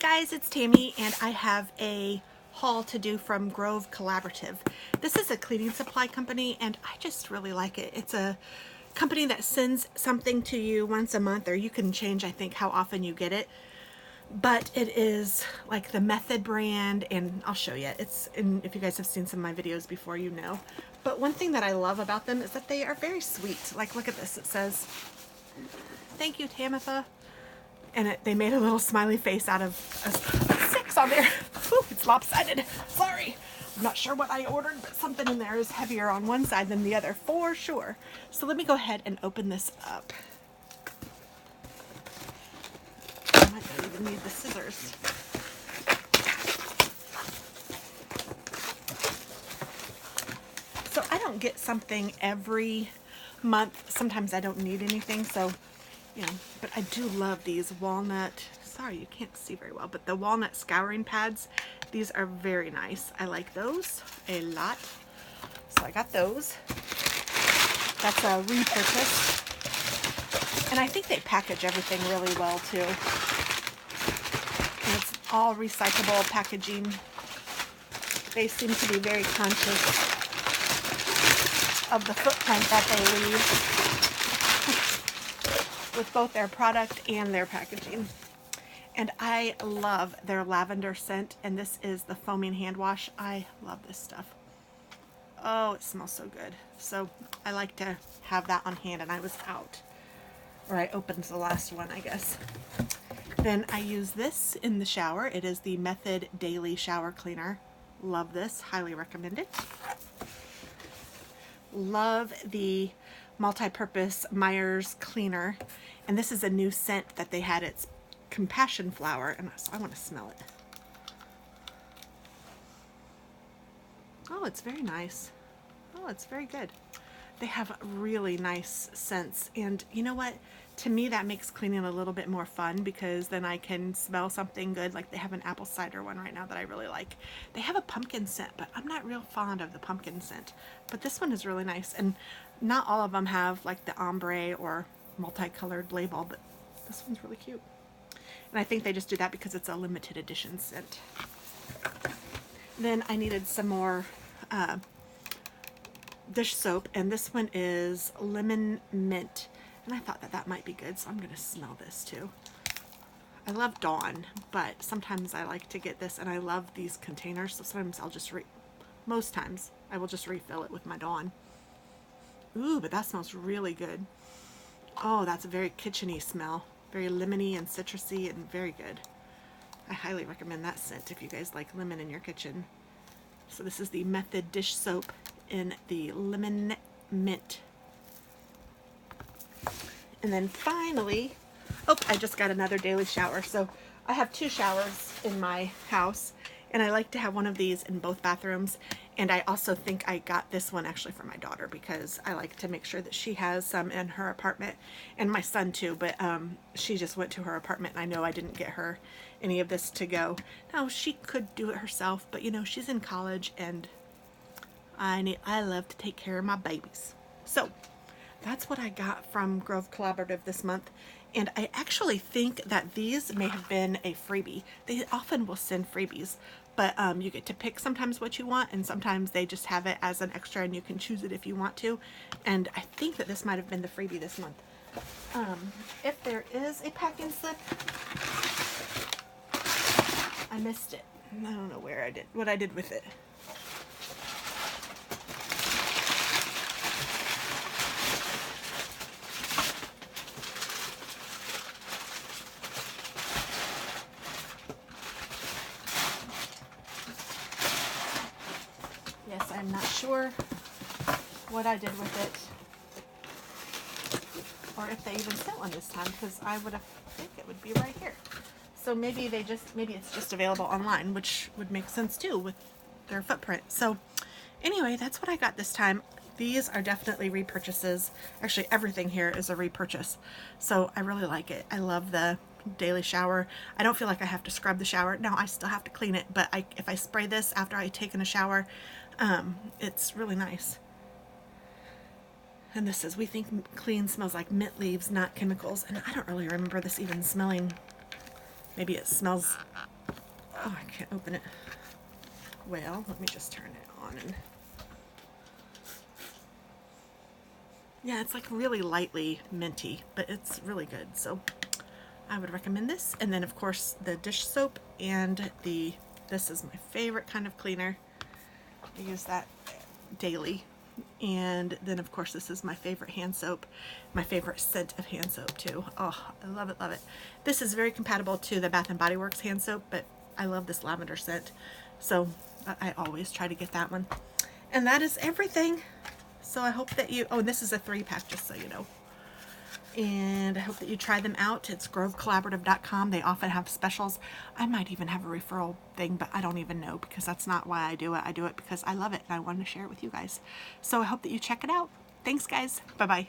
guys, it's Tammy and I have a haul to do from Grove Collaborative. This is a cleaning supply company and I just really like it. It's a company that sends something to you once a month, or you can change, I think, how often you get it. But it is like the Method brand, and I'll show you. If you guys have seen some of my videos before, you know. But one thing that I love about them is that they are very sweet. Like, look at this. It says, "Thank you, Tamitha." And they made a little smiley face out of a 6 on there. Ooh, it's lopsided. Sorry. I'm not sure what I ordered, but something in there is heavier on one side than the other, for sure. So let me go ahead and open this up. I might not even need the scissors. So I don't get something every month. Sometimes I don't need anything, so you know, but I do love these walnut, sorry you can't see very well, but the walnut scouring pads, these are very nice. I like those a lot. So I got those. That's a repurchase. And I think they package everything really well too. And it's all recyclable packaging. They seem to be very conscious of the footprint that they leave with both their product and their packaging. And I love their lavender scent, and this is the foaming hand wash. I love this stuff. Oh, it smells so good. So I like to have that on hand, and I was out, or I opened the last one, I guess. Then I use this in the shower. It is the Method Daily Shower Cleaner. Love this, highly recommend it. Love the multi-purpose Myers cleaner, and this is a new scent that they had. It's compassion flower, and so I want to smell it. Oh, it's very nice. Oh, it's very good. They have really nice scents, and you know what, to me that makes cleaning a little bit more fun, because then I can smell something good. Like they have an apple cider one right now that I really like. They have a pumpkin scent, but I'm not real fond of the pumpkin scent, but this one is really nice. And not all of them have like the ombre or multicolored label, but this one's really cute. And I think they just do that because it's a limited edition scent. Then I needed some more dish soap, and this one is lemon mint, and I thought that that might be good, so I'm gonna smell this too. I love Dawn, but sometimes I like to get this, and I love these containers, so sometimes I'll just most times I will just refill it with my Dawn. Ooh, but that smells really good. Oh, that's a very kitcheny smell, very lemony and citrusy and very good. I highly recommend that scent if you guys like lemon in your kitchen. So this is the Method dish soap in the lemon mint. And then finally, oh, I just got another daily shower. So I have 2 showers in my house, and I like to have one of these in both bathrooms. And I also think I got this one actually for my daughter, because I like to make sure that she has some in her apartment, and my son too, but she just went to her apartment, and I know I didn't get her any of this to go. Now she could do it herself, but you know, she's in college, and I love to take care of my babies. So that's what I got from Grove Collaborative this month. And I actually think that these may have been a freebie. They often will send freebies, but you get to pick sometimes what you want, and sometimes they just have it as an extra and you can choose it if you want to. And I think that this might have been the freebie this month. If there is a packing slip, I missed it. I don't know what I did with it. Yes, I'm not sure what I did with it, or if they even sent one this time, because I would have think it would be right here. So maybe it's just available online, which would make sense too with their footprint. So anyway, that's what I got this time. These are definitely repurchases. Actually, everything here is a repurchase. So I really like it. I love the daily shower. I don't feel like I have to scrub the shower. Now I still have to clean it, but if I spray this after I take in a shower, it's really nice. And this says, "We think clean smells like mint leaves, not chemicals." And I don't really remember this even smelling. Maybe it smells Oh, I can't open it. Well, let me just turn it on. And yeah, it's like really lightly minty, but it's really good. So I would recommend this. And then of course the dish soap and this is my favorite kind of cleaner. I use that daily. And then of course this is my favorite hand soap, my favorite scent of hand soap too. Oh, I love it, love it. This is very compatible to the Bath and Body Works hand soap, but I love this lavender scent, so I always try to get that one. And that is everything. So I hope that you, oh, this is a 3-pack, just so you know. And I hope that you try them out. It's grovecollaborative.com. They often have specials. I might even have a referral thing, but I don't even know, because that's not why I do it. I do it because I love it and I wanted to share it with you guys. So I hope that you check it out. Thanks, guys. Bye-bye.